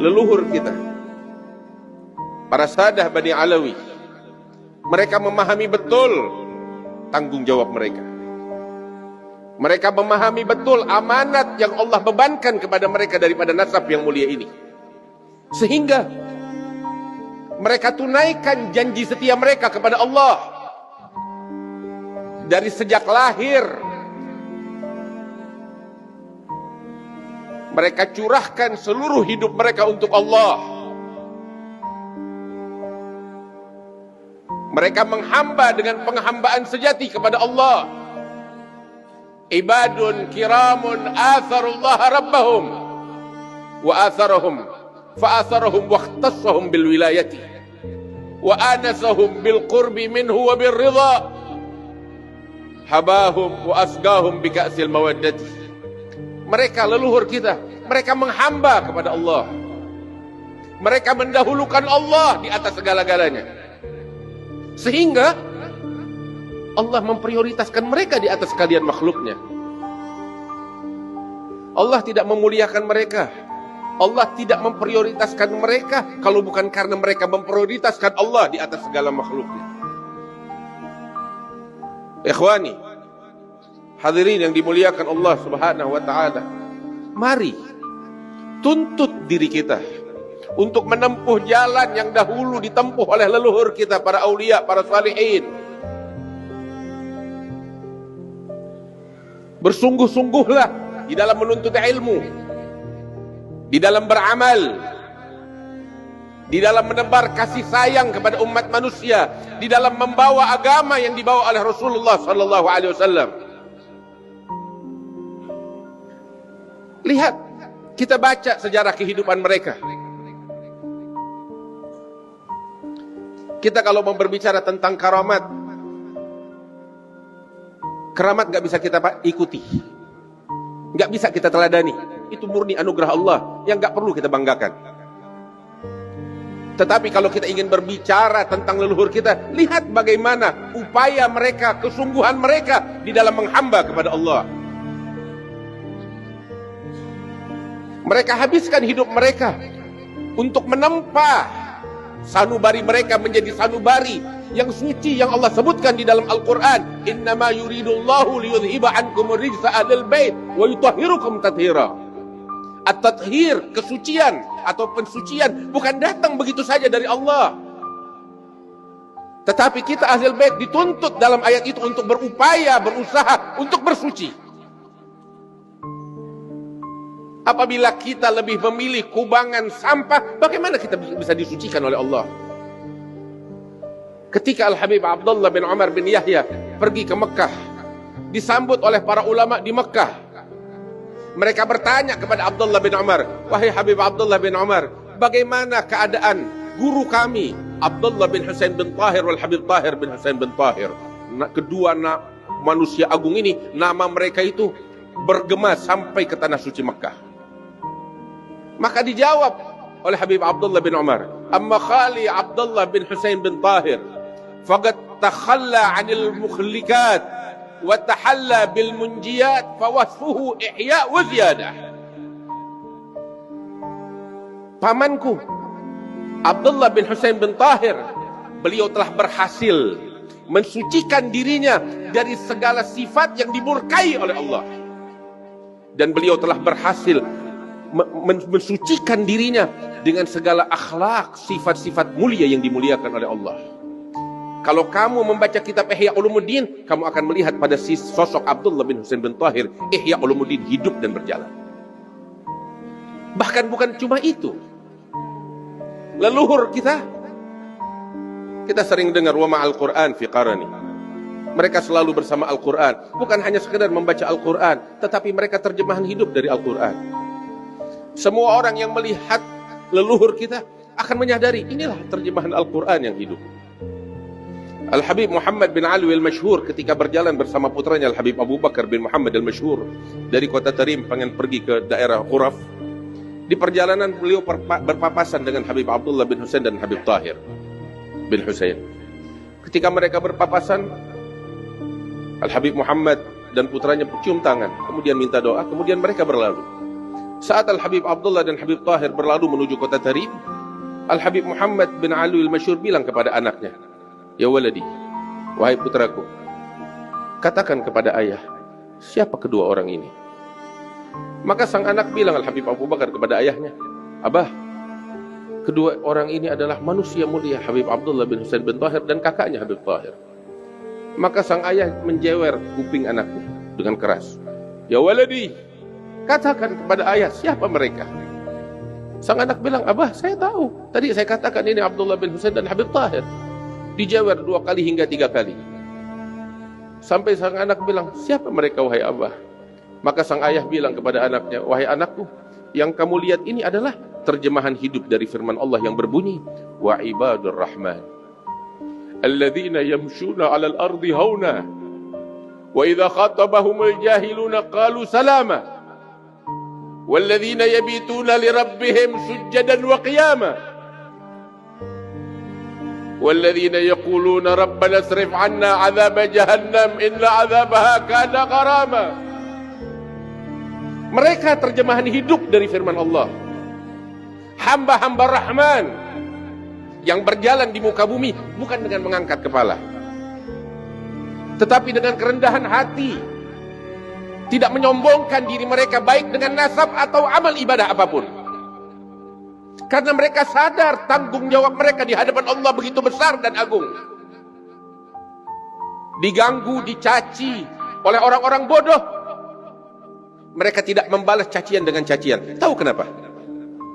leluhur kita, para sadah Bani Alawi, mereka memahami betul tanggung jawab mereka. Mereka memahami betul amanat yang Allah bebankan kepada mereka daripada nasab yang mulia ini. Sehingga mereka tunaikan janji setia mereka kepada Allah. Dari sejak lahir, mereka curahkan seluruh hidup mereka untuk Allah. Mereka menghamba dengan penghambaan sejati kepada Allah. Ibadun kiramun atharullaha rabbahum wa atharahum fa atharahum wa ikhtassahum bil wilayati wa anasahum bil qurbi minhu wa bir ridha habahum wa asgahum bi ka'sil mawaddati. Mereka leluhur kita, mereka menghamba kepada Allah. Mereka mendahulukan Allah di atas segala-galanya. Sehingga Allah memprioritaskan mereka di atas sekalian makhluknya. Allah tidak memuliakan mereka, Allah tidak memprioritaskan mereka kalau bukan karena mereka memprioritaskan Allah di atas segala makhluknya. Ikhwani, hadirin yang dimuliakan Allah Subhanahu wa ta'ala, mari tuntut diri kita untuk menempuh jalan yang dahulu ditempuh oleh leluhur kita, para aulia, para salihin. Bersungguh-sungguhlah di dalam menuntut ilmu, di dalam beramal, di dalam menebar kasih sayang kepada umat manusia, di dalam membawa agama yang dibawa oleh Rasulullah sallallahu alaihi wasallam. Lihat, kita baca sejarah kehidupan mereka. Kita kalau mau berbicara tentang karamat, keramat gak bisa kita ikuti, gak bisa kita teladani. Itu murni anugerah Allah yang gak perlu kita banggakan. Tetapi kalau kita ingin berbicara tentang leluhur kita, lihat bagaimana upaya mereka, kesungguhan mereka di dalam menghamba kepada Allah. Mereka habiskan hidup mereka untuk menempa sanubari mereka menjadi sanubari yang suci yang Allah sebutkan di dalam Al-Quran. Innama yuridullahu liyudhiba ankumur rijsa ahlal bait wa yutahhirukum tathira. At-tathhir, kesucian atau pensucian, bukan datang begitu saja dari Allah. Tetapi kita ahlul bait dituntut dalam ayat itu untuk berupaya, berusaha untuk bersuci. Apabila kita lebih memilih kubangan sampah, bagaimana kita bisa disucikan oleh Allah? Ketika Al-Habib Abdullah bin Umar bin Yahya pergi ke Mekah, disambut oleh para ulama di Mekah. Mereka bertanya kepada Abdullah bin Umar, wahai Habib Abdullah bin Umar, bagaimana keadaan guru kami Abdullah bin Husain bin Tahir wal Habib Tahir bin Husain bin Tahir? Kedua manusia agung ini, nama mereka itu bergema sampai ke tanah suci Mekah. Maka dijawab oleh Habib Abdullah bin Umar, amma khali Abdullah bin Husain bin Tahir faqad takhalla 'anil mukhlikat wa tahalla bil munjiyat fa wasfuhu ihya wa ziyadah. Pamanku Abdullah bin Husain bin Tahir, beliau telah berhasil mensucikan dirinya dari segala sifat yang dimurkai oleh Allah, dan beliau telah berhasil mensucikan dirinya dengan segala akhlak, sifat-sifat mulia yang dimuliakan oleh Allah. Kalau kamu membaca kitab Ihya Ulumuddin, kamu akan melihat pada sosok Abdullah bin Husain bin Tahir, Ihya Ulumuddin hidup dan berjalan. Bahkan bukan cuma itu, leluhur kita sering dengar wa ma'al Qur'an fi qarani. Mereka selalu bersama Al-Quran. Bukan hanya sekedar membaca Al-Quran, tetapi mereka terjemahan hidup dari Al-Quran. Semua orang yang melihat leluhur kita akan menyadari inilah terjemahan Al-Quran yang hidup. Al-Habib Muhammad bin Alwi al-Masyhur ketika berjalan bersama putranya Al-Habib Abu Bakar bin Muhammad al-Masyhur dari kota Tarim pengen pergi ke daerah Khuraf. Di perjalanan beliau berpapasan dengan Habib Abdullah bin Husain dan Habib Tahir bin Husain. Ketika mereka berpapasan, Al-Habib Muhammad dan putranya cium tangan, kemudian minta doa, kemudian mereka berlalu. Saat Al-Habib Abdullah dan Habib Tahir berlalu menuju kota Tarim, Al-Habib Muhammad bin Ali al-Masyhur bilang kepada anaknya, "Ya waladi, wahai putraku, katakan kepada ayah, siapa kedua orang ini?" Maka sang anak bilang, Al-Habib Abu Bakar, kepada ayahnya, "Abah, kedua orang ini adalah manusia mulia, Habib Abdullah bin Husain bin Tahir dan kakaknya Habib Tahir." Maka sang ayah menjewer kuping anaknya dengan keras, "Ya waladi, katakan kepada ayah, siapa mereka?" Sang anak bilang, "Abah, saya tahu. Tadi saya katakan ini Abdullah bin Husain dan Habib Tahir." Dijewer 2 kali hingga 3 kali. Sampai sang anak bilang, "Siapa mereka wahai abah?" Maka sang ayah bilang kepada anaknya, "Wahai anakku, yang kamu lihat ini adalah terjemahan hidup dari firman Allah yang berbunyi, wa ibadur rahman alladzina yamshuna 'alal ardi hauna wa idza khatabahumul jahiluna qalu salama walladzina yabituna lirabbihim sujjadan wa qiyama walladzina yaquluna rabbana asrif 'anna 'adzaba jahannam inna 'adzabaha kana gharama." Mereka terjemahan hidup dari firman Allah, hamba-hamba Rahman yang berjalan di muka bumi bukan dengan mengangkat kepala, tetapi dengan kerendahan hati, tidak menyombongkan diri mereka baik dengan nasab atau amal ibadah apapun, karena mereka sadar tanggung jawab mereka di hadapan Allah begitu besar dan agung. Diganggu, dicaci oleh orang-orang bodoh, mereka tidak membalas cacian dengan cacian. Tahu kenapa?